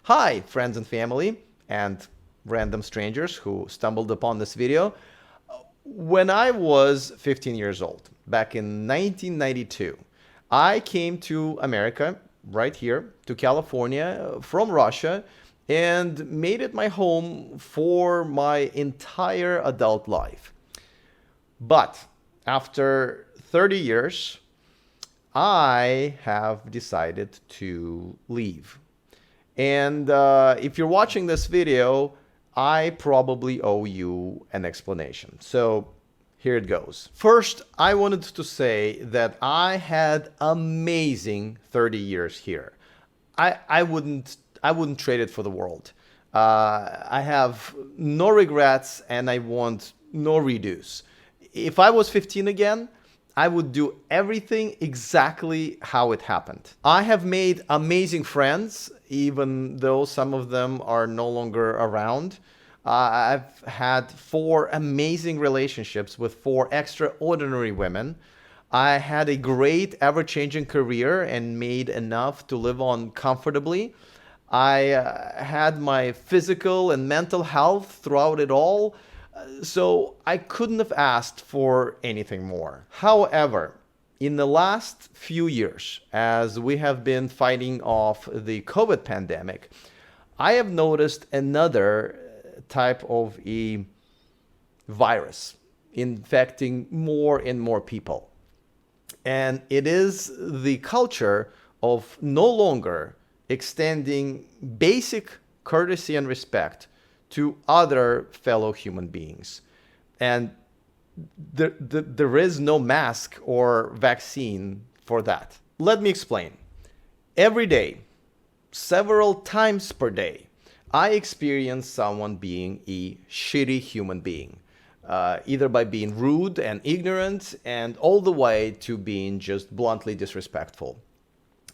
Hi, friends and family, and random strangers who stumbled upon this video. When I was 15 years old, back in 1992, I came to America, right here, to California, from Russia, and made it my home for my entire adult life. But after 30 years, I have decided to leave. And if you're watching this video, I probably owe you an explanation. So here it goes. First, I wanted to say that I had amazing 30 years here. I wouldn't trade it for the world. I have no regrets and I want no redos. If I was 15 again, I would do everything exactly how it happened. I have made amazing friends, even though some of them are no longer around. I've had 4 amazing relationships with 4 extraordinary women. I had a great ever-changing career and made enough to live on comfortably. I had my physical and mental health throughout it all. So I couldn't have asked for anything more. However, in the last few years, as we have been fighting off the COVID pandemic, I have noticed another type of a virus infecting more and more people. And it is the culture of no longer extending basic courtesy and respect to other fellow human beings. And there is no mask or vaccine for that. Let me explain. Every day, several times per day, I experience someone being a shitty human being, either by being rude and ignorant and all the way to being just bluntly disrespectful.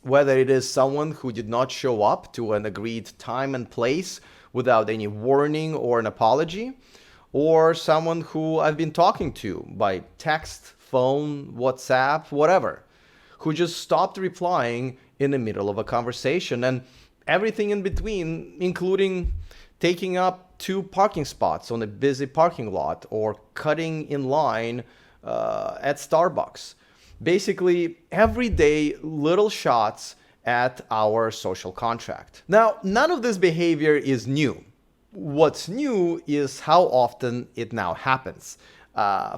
Whether it is someone who did not show up to an agreed time and place without any warning or an apology, or someone who I've been talking to by text, phone, WhatsApp, whatever, who just stopped replying in the middle of a conversation, and everything in between, including taking up 2 parking spots on a busy parking lot or cutting in line at Starbucks. Basically, everyday little shots at our social contract. Now, none of this behavior is new. What's new is how often it now happens.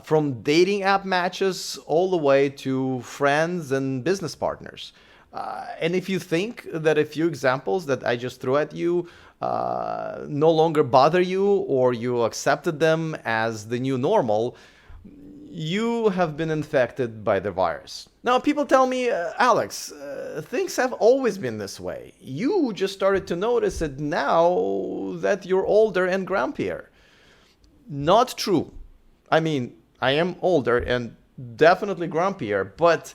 From dating app matches all the way to friends and business partners. And if you think that a few examples that I just threw at you no longer bother you, or you accepted them as the new normal, you have been infected by the virus. Now, people tell me, Alex, things have always been this way. You just started to notice it now that you're older and grumpier. Not true. I mean, I am older and definitely grumpier, but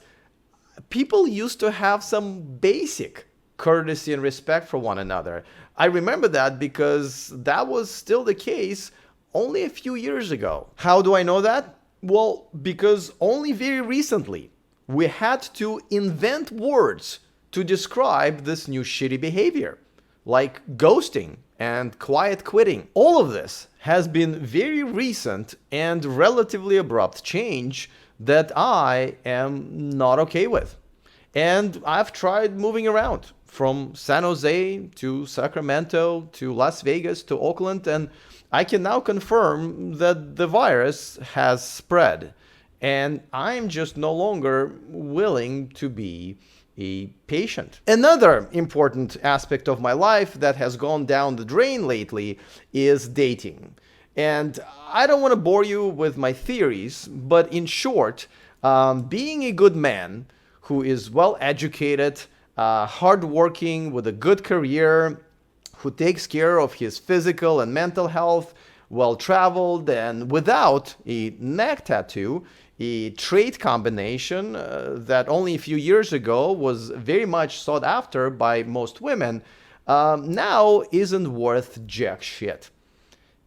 people used to have some basic courtesy and respect for one another. I remember that because that was still the case only a few years ago. How do I know that? Well, because only very recently we had to invent words to describe this new shitty behavior, like ghosting and quiet quitting. All of this has been very recent and relatively abrupt change that I am not okay with. And I've tried moving around from San Jose to Sacramento to Las Vegas to Oakland, and I can now confirm that the virus has spread, and I'm just no longer willing to be a patient. Another important aspect of my life that has gone down the drain lately is dating. And I don't want to bore you with my theories, but in short, being a good man who is well educated, hardworking, with a good career, who takes care of his physical and mental health, well-traveled, and without a neck tattoo, a trait combination that only a few years ago was very much sought after by most women, now isn't worth jack shit.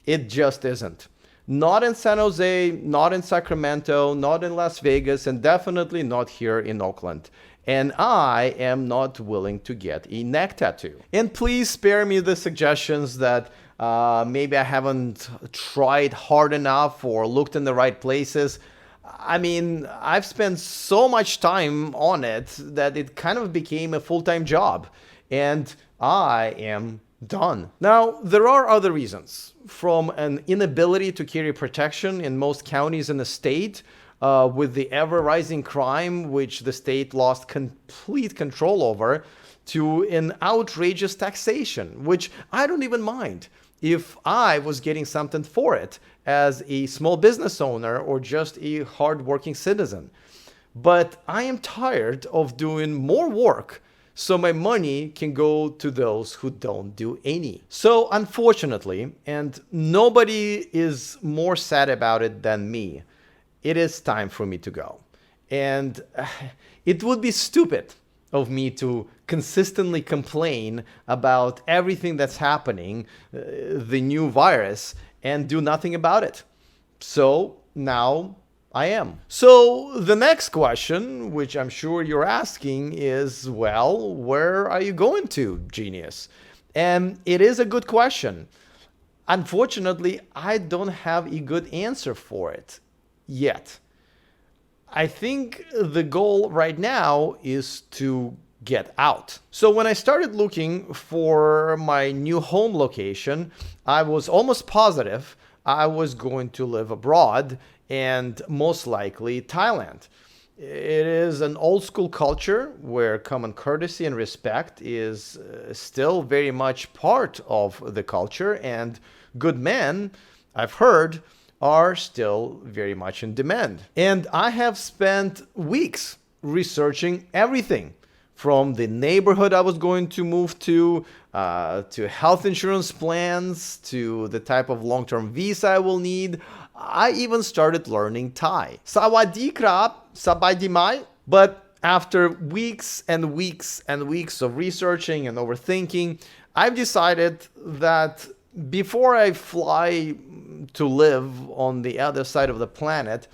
It just isn't. Not in San Jose, not in Sacramento, not in Las Vegas, and definitely not here in Oakland. and I am not willing to get a neck tattoo. And please spare me the suggestions that maybe I haven't tried hard enough or looked in the right places. I mean, I've spent so much time on it that it kind of became a full-time job, and I am done. Now, there are other reasons, from an inability to carry protection in most counties in the state, with the ever-rising crime, which the state lost complete control over, to an outrageous taxation, which I don't even mind if I was getting something for it as a small business owner or just a hardworking citizen. But I am tired of doing more work so my money can go to those who don't do any. So unfortunately, and nobody is more sad about it than me, it is time for me to go. And it would be stupid of me to consistently complain about everything that's happening, the new virus, and do nothing about it. So now I am. So the next question, which I'm sure you're asking, is, well, where are you going to, genius? And it is a good question. Unfortunately, I don't have a good answer for it yet. I think the goal right now is to get out. So when I started looking for my new home location, I was almost positive I was going to live abroad, and most likely Thailand. It is an old school culture where common courtesy and respect is still very much part of the culture, and good men, I've heard, are still very much in demand. And I have spent weeks researching everything from the neighborhood I was going to move to health insurance plans, to the type of long-term visa I will need. I even started learning Thai. Sawadee krap, sabay di mai. But after weeks and weeks and weeks of researching and overthinking, I've decided that before I fly to live on the other side of the planet,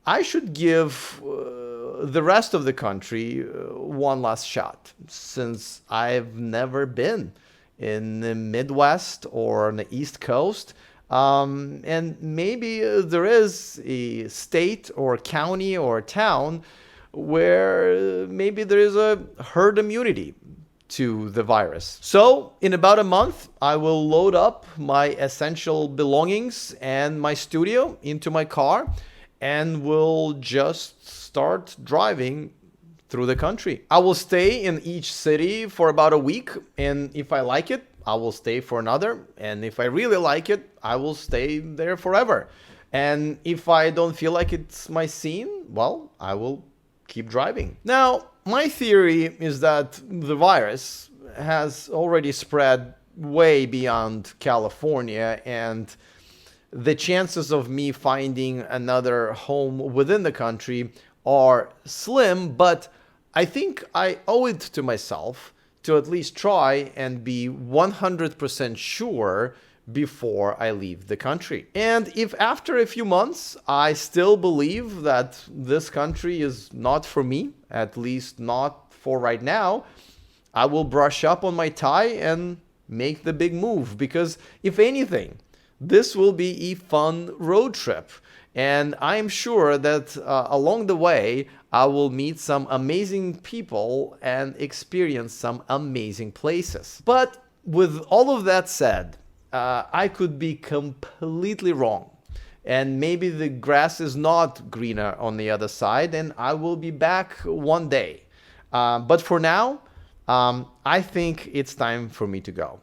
I should give the rest of the country one last shot, since I've never been in the Midwest or on the East Coast. And maybe there is a state or county or town where maybe there is a herd immunity to the virus. So in about a month, I will load up my essential belongings and my studio into my car, and will just start driving through the country. I will stay in each city for about a week, and if I like it, I will stay for another, and if I really like it, I will stay there forever. And if I don't feel like it's my scene, well, I will keep driving. Now, my theory is that the virus has already spread way beyond California, and the chances of me finding another home within the country are slim, but I think I owe it to myself to at least try and be 100% sure before I leave the country. And if after a few months I still believe that this country is not for me, at least not for right now, I will brush up on my Thai and make the big move, because if anything, this will be a fun road trip. And I'm sure that along the way, I will meet some amazing people and experience some amazing places. But with all of that said, I could be completely wrong. And maybe the grass is not greener on the other side, and I will be back one day. But for now, I think it's time for me to go.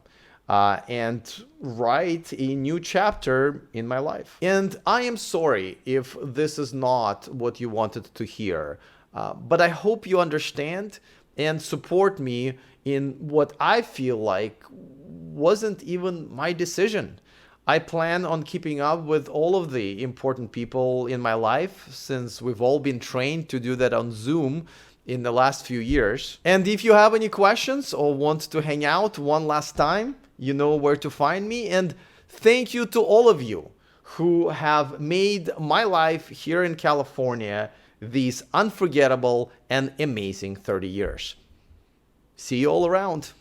And write a new chapter in my life. And I am sorry if this is not what you wanted to hear, but I hope you understand and support me in what I feel like wasn't even my decision. I plan on keeping up with all of the important people in my life, since we've all been trained to do that on Zoom in the last few years. And if you have any questions or want to hang out one last time, you know where to find me. And thank you to all of you who have made my life here in California these unforgettable and amazing 30 years. See you all around.